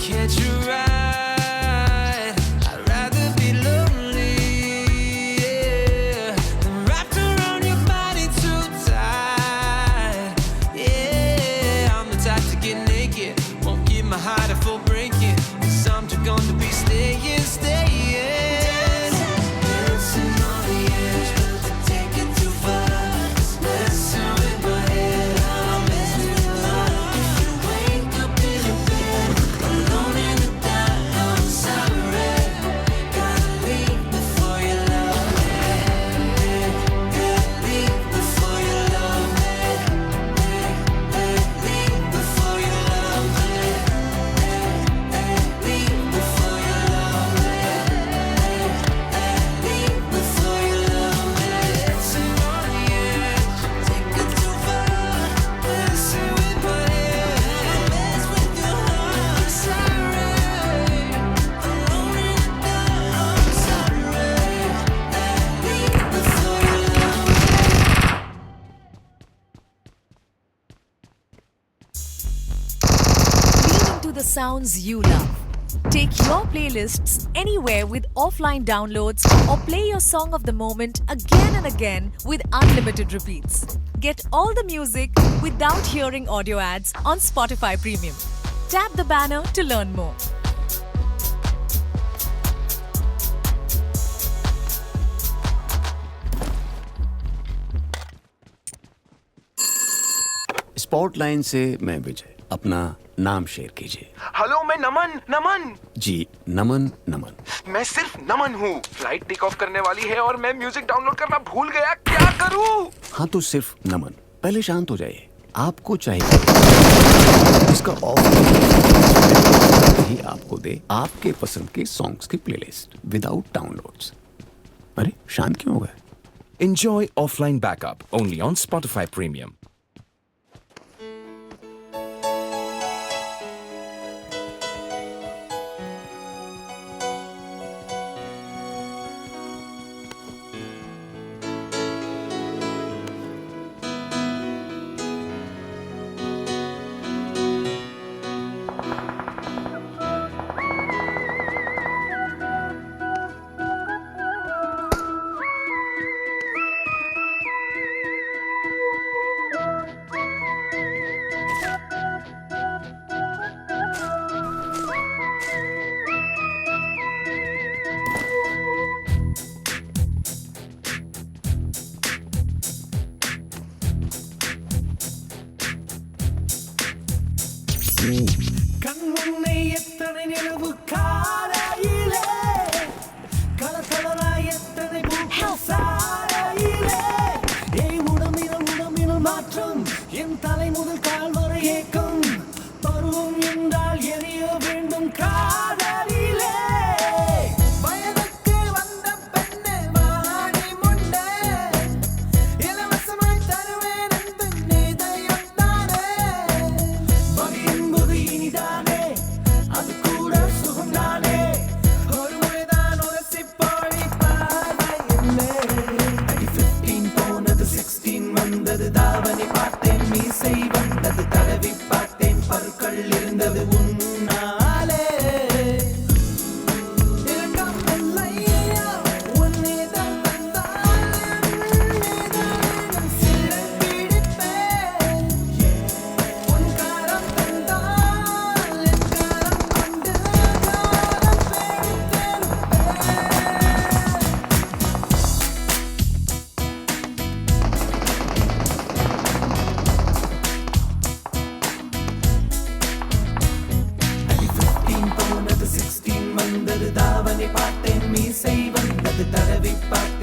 catch a ride. I'd rather be lonely, yeah, than wrapped around your body too tight. Yeah, I'm the type to get naked, won't give my heart a full breaking, 'cause I'm too gone to be staying. Dancing on the edge, but to take it too far. Just messing with my head, I'm messing with mine. If you wake up in your bed, alone in the dark, I'm sorry. Gotta leave before you love me. Gotta leave before you love me. Leave before you love me. Leave before you love me. Leave before you love me. Dancing on the edge, take it too far. Messing with my head, mess with your heart. Sorry, alone in the dark, I'm sorry. Leave before you love me. Lean into the sounds you love. Take your playlists anywhere with offline downloads or play your song of the moment again and again with unlimited repeats. Get all the music without hearing audio ads on Spotify Premium. Tap the banner to learn more. स्पॉटलाइन से मैं विजय, अपना नाम share कीजिए। Hello, मैं नमन। नमन जी, नमन। नमन मैं सिर्फ नमन हूँ। Flight take off करने वाली है और मैं म्यूजिक डाउनलोड करना भूल गया, क्या करूँ? हाँ तो सिर्फ नमन। पहले शांत हो जाइए। आपको चाहिए इसका ऑफ ही आपको दे आपके पसंद के सॉन्ग्स की प्लेलिस्ट विदाउट डाउनलोड्स। अरे शांत क्यों हो गए? Enjoy offline backup only on Spotify Premium. கண்முன்னே எத்தனை நிலவு காலையிலே, கலகலராய் எத்தனை பூக்கள் சாலையிலே. ஏய் உடம்பினல் மாற்றம், என் தலை முதல் கால் வரை ஏக்கம். பருவம் என்றால் எரிய வேண்டும் காதலிலே. வயதுக்கு வந்த பெண்ணே வாடி முண்டே, இலவசமாய் தருவேன் எந்த இதயம் தானே. வகை என்பது இனிதானே, அது கூட சுகம்தானே. ஒரு முறைதான் உரசிப்போடி பார்வை என்னே. அடி 15 போனது 16 வந்தது, தாவணி பார்த்தேன் மீசை வந்தது, தடவி பார்த்தேன் பருக்கள் இருந்தது உன்னாலே. இரண்டாம் இல்லையா உன்னிடம் வந்தால் உன்னிடம் சிறை பிடிப்பேன். உன் காரம் தந்தால் என் காரம் கொண்டு காலம் பிடித்திருப்பேன். அடி 15 போனது 16 வந்தது, தாவணி பார்த்தேன் மீசை வந்தது, தடவி பார்த்தேன்